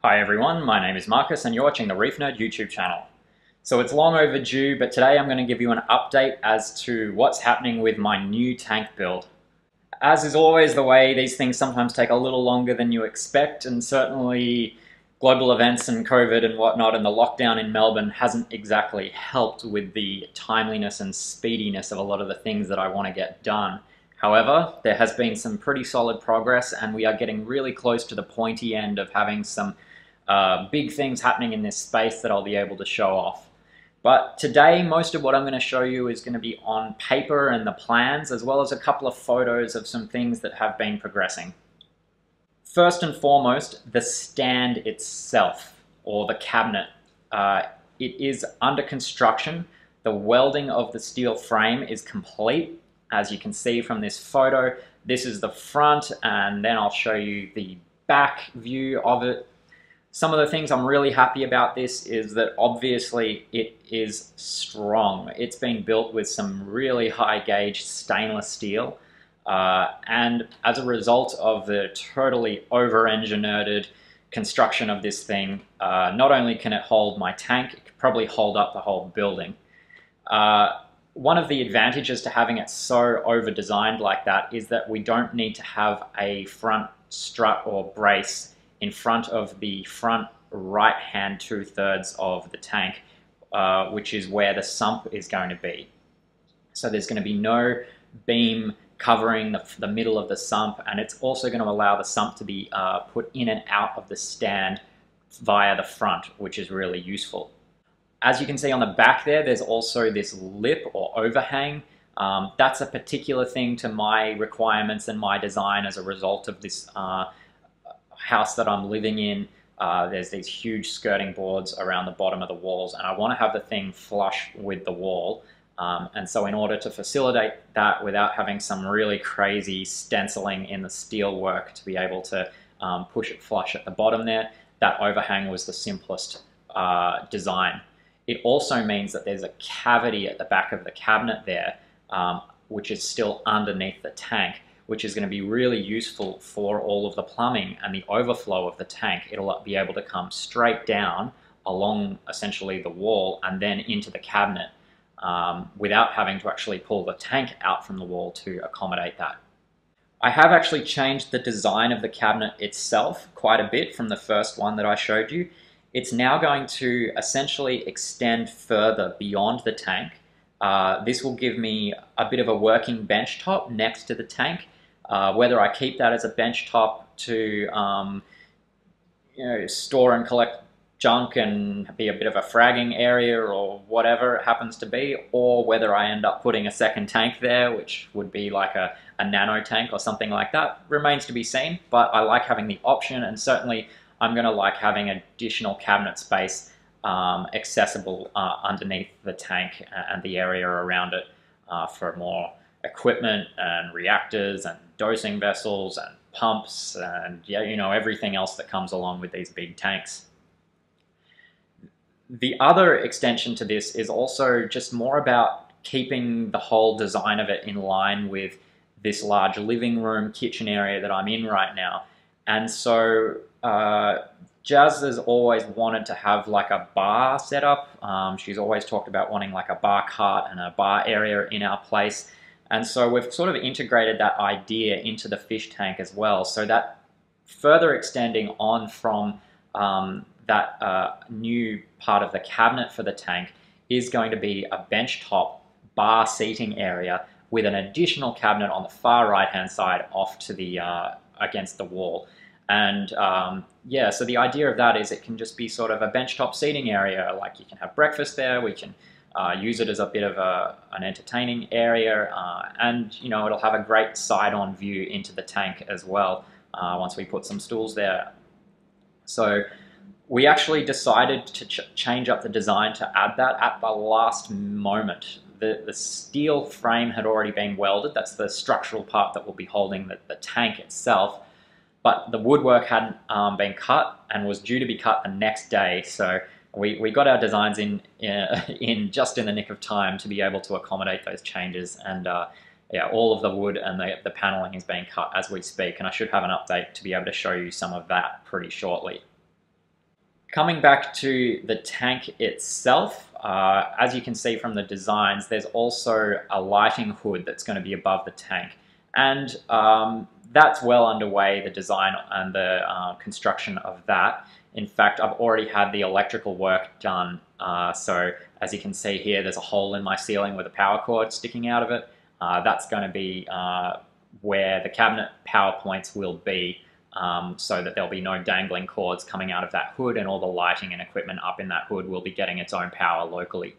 Hi everyone, my name is Marcus and you're watching the Reef Nerd YouTube channel. So it's long overdue, but today I'm going to give you an update as to what's happening with my new tank build. As is always the way, these things sometimes take a little longer than you expect, and certainly global events and COVID and whatnot and the lockdown in Melbourne hasn't exactly helped with the timeliness and speediness of a lot of the things that I want to get done. However, there has been some pretty solid progress and we are getting really close to the pointy end of having some big things happening in this space that I'll be able to show off. But today, most of what I'm going to show you is going to be on paper and the plans, as well as a couple of photos of some things that have been progressing. First and foremost, the stand itself, or the cabinet. It is under construction. The welding of the steel frame is complete. As you can see from this photo, this is the front, and then I'll show you the back view of it. Some of the things I'm really happy about this is that obviously it is strong. It's been built with some really high gauge stainless steel, and as a result of the totally over-engineered construction of this thing, not only can it hold my tank, it could probably hold up the whole building. One of the advantages to having it so over-designed like that is that we don't need to have a front strut or brace in front of the front right-hand 2/3 of the tank, which is where the sump is going to be. So there's going to be no beam covering the middle of the sump, and it's also going to allow the sump to be put in and out of the stand via the front, which is really useful. As you can see on the back there, there's also this lip or overhang. That's a particular thing to my requirements and my design as a result of this house that I'm living in. There's these huge skirting boards around the bottom of the walls, and I want to have the thing flush with the wall. And so in order to facilitate that without having some really crazy stenciling in the steel work to be able to push it flush at the bottom there, that overhang was the simplest design. It also means that there's a cavity at the back of the cabinet there, which is still underneath the tank, which is going to be really useful for all of the plumbing and the overflow of the tank. It'll be able to come straight down along essentially the wall and then into the cabinet without having to actually pull the tank out from the wall to accommodate that. I have actually changed the design of the cabinet itself quite a bit from the first one that I showed you. It's now going to essentially extend further beyond the tank. This will give me a bit of a working bench top next to the tank. Whether I keep that as a bench top to store and collect junk and be a bit of a fragging area or whatever it happens to be, or whether I end up putting a second tank there, which would be like a nano tank or something like that, remains to be seen. But I like having the option, and certainly I'm going to like having additional cabinet space accessible underneath the tank and the area around it for more equipment and reactors and dosing vessels and pumps and everything else that comes along with these big tanks. The other extension to this is also just more about keeping the whole design of it in line with this large living room kitchen area that I'm in right now. And so Jazz has always wanted to have like a bar set up. She's always talked about wanting like a bar cart and a bar area in our place. And so we've sort of integrated that idea into the fish tank as well. So that further extending on from that new part of the cabinet for the tank is going to be a benchtop bar seating area with an additional cabinet on the far right hand side off to the against the wall. And yeah, so the idea of that is it can just be sort of a benchtop seating area. Like you can have breakfast there, we can use it as a bit of an entertaining area, and it'll have a great side-on view into the tank as well once we put some stools there. So we actually decided to change up the design to add that at the last moment. The steel frame had already been welded. That's the structural part that will be holding the tank itself. But the woodwork hadn't been cut and was due to be cut the next day. So we got our designs in just in the nick of time to be able to accommodate those changes. And yeah, all of the wood and the paneling is being cut as we speak. And I should have an update to be able to show you some of that pretty shortly. Coming back to the tank itself, as you can see from the designs, there's also a lighting hood that's going to be above the tank. And that's well underway, the design and the construction of that. In fact, I've already had the electrical work done. So as you can see here, there's a hole in my ceiling with a power cord sticking out of it. That's going to be where the cabinet power points will be. So that there'll be no dangling cords coming out of that hood, and all the lighting and equipment up in that hood will be getting its own power locally.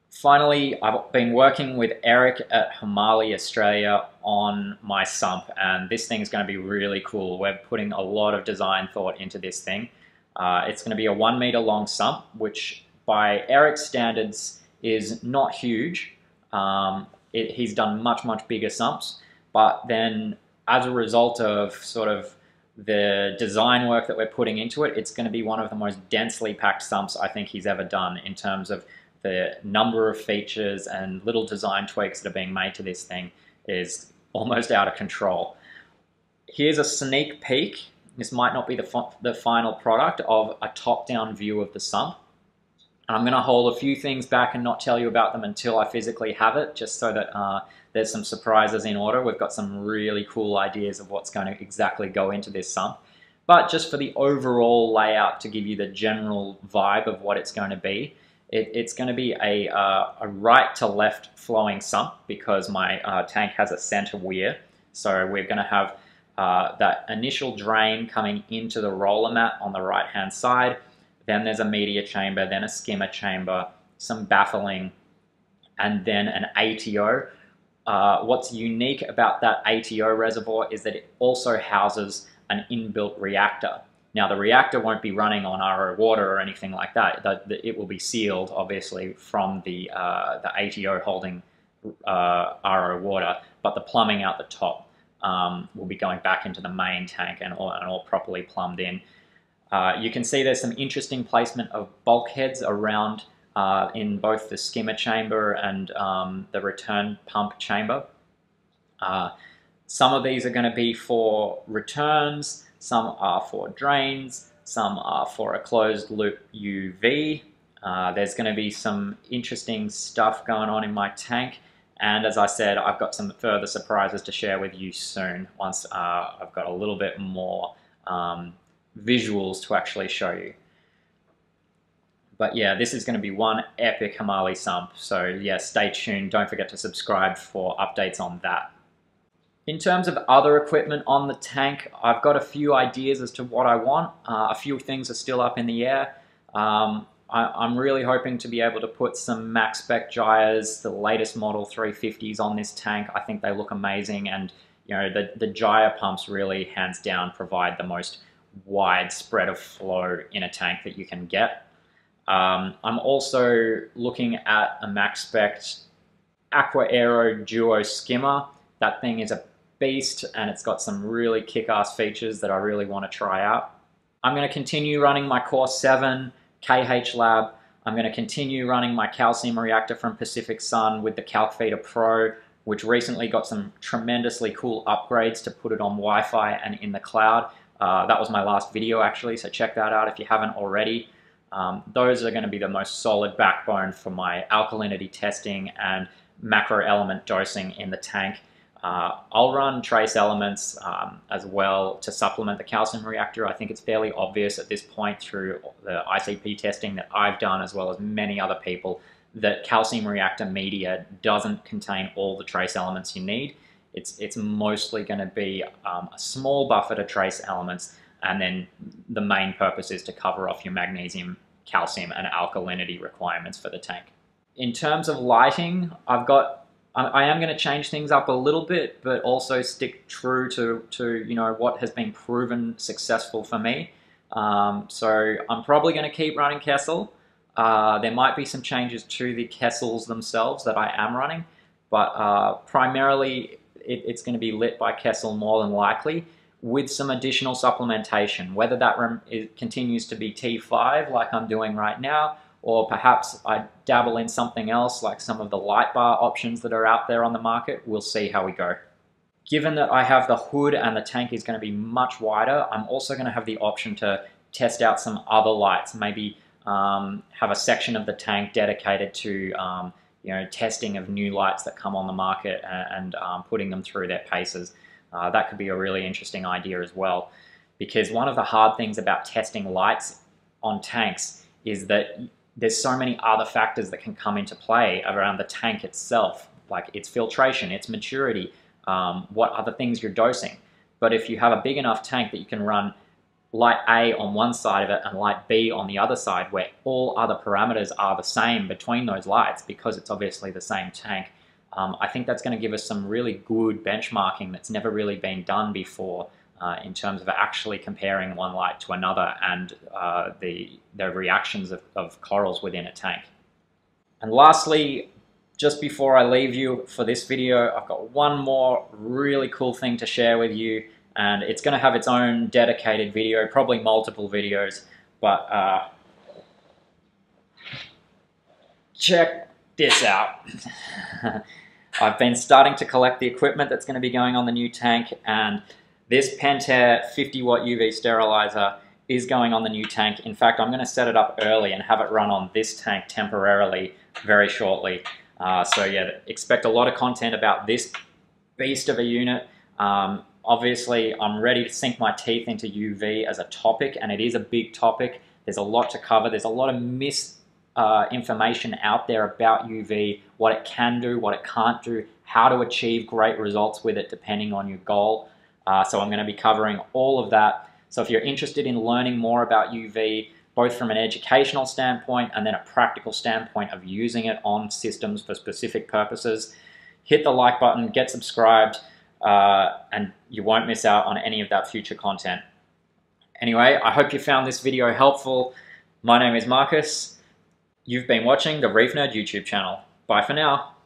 Finally, I've been working with Eric at Hamali Australia on my sump, and this thing is going to be really cool. We're putting a lot of design thought into this thing. It's going to be a 1 meter long sump, which by Eric's standards is not huge. He's done much bigger sumps, but then as a result of sort of the design work that we're putting into it, it's going to be one of the most densely packed sumps I think he's ever done in terms of the number of features and little design tweaks that are being made to this thing is almost out of control. Here's a sneak peek. This might not be the final product of a top-down view of the sump. I'm going to hold a few things back and not tell you about them until I physically have it, just so that there's some surprises in order. We've got some really cool ideas of what's going to exactly go into this sump. But just for the overall layout, to give you the general vibe of what it's going to be, it's going to be a right to left flowing sump, because my tank has a center weir. So we're going to have that initial drain coming into the roller mat on the right hand side. Then there's a media chamber, then a skimmer chamber, some baffling, and then an ATO. What's unique about that ATO reservoir is that it also houses an inbuilt reactor. Now, the reactor won't be running on RO water or anything like that. It will be sealed, obviously, from the ATO holding RO water, but the plumbing out the top will be going back into the main tank and all properly plumbed in. You can see there's some interesting placement of bulkheads around in both the skimmer chamber and the return pump chamber. Some of these are going to be for returns, some are for drains, some are for a closed loop UV. There's going to be some interesting stuff going on in my tank, and as I said, I've got some further surprises to share with you soon once I've got a little bit more visuals to actually show you. But yeah, this is going to be one epic Hamali sump, so yeah, stay tuned. Don't forget to subscribe for updates on that. In terms of other equipment on the tank, I've got a few ideas as to what I want. A few things are still up in the air. I'm really hoping to be able to put some max spec gyres, the latest model 350s on this tank. I think they look amazing, and you know, the gyre pumps really hands down provide the most wide spread of flow in a tank that you can get. I'm also looking at a max spec Aqua Aero Duo skimmer. That thing is a beast, and it's got some really kick-ass features that I really want to try out. I'm going to continue running my Core 7 KH Lab. I'm going to continue running my calcium reactor from Pacific Sun with the CalcFeeder Pro, which recently got some tremendously cool upgrades to put it on Wi-Fi and in the cloud. That was my last video actually, so check that out if you haven't already. Those are going to be the most solid backbone for my alkalinity testing and macro element dosing in the tank. I'll run trace elements as well to supplement the calcium reactor. I think it's fairly obvious at this point through the ICP testing that I've done, as well as many other people, that calcium reactor media doesn't contain all the trace elements you need. It's mostly going to be a small buffer to trace elements, and then the main purpose is to cover off your magnesium, calcium, and alkalinity requirements for the tank. In terms of lighting, I am going to change things up a little bit, but also stick true to you know, what has been proven successful for me. So I'm probably going to keep running Kessil. There might be some changes to the Kessils themselves that I am running, but primarily it's going to be lit by Kessil more than likely, with some additional supplementation, whether that continues to be T5 like I'm doing right now, or perhaps I dabble in something else like some of the light bar options that are out there on the market. We'll see how we go. Given that I have the hood and the tank is going to be much wider, I'm also going to have the option to test out some other lights, maybe have a section of the tank dedicated to testing of new lights that come on the market and putting them through their paces. That could be a really interesting idea as well, because one of the hard things about testing lights on tanks is that there's so many other factors that can come into play around the tank itself, like its filtration, its maturity, what other things you're dosing. But if you have a big enough tank that you can run light A on one side of it and light B on the other side, where all other parameters are the same between those lights because it's obviously the same tank, I think that's going to give us some really good benchmarking that's never really been done before in terms of actually comparing one light to another and the reactions of corals within a tank. And lastly, just before I leave you for this video, I've got one more really cool thing to share with you, and it's going to have its own dedicated video, probably multiple videos, but check this out. I've been starting to collect the equipment that's going to be going on the new tank, and this Pentair 50 watt UV sterilizer is going on the new tank. In fact, I'm going to set it up early and have it run on this tank temporarily very shortly. So yeah, expect a lot of content about this beast of a unit. Obviously, I'm ready to sink my teeth into UV as a topic, and it is a big topic. There's a lot to cover. There's a lot of misinformation out there about UV, what it can do, what it can't do, how to achieve great results with it depending on your goal. So I'm going to be covering all of that. So if you're interested in learning more about UV, both from an educational standpoint and then a practical standpoint of using it on systems for specific purposes, hit the like button, get subscribed, and you won't miss out on any of that future content. Anyway, I hope you found this video helpful. My name is Marcus. You've been watching the Reef Nerd YouTube channel. Bye for now.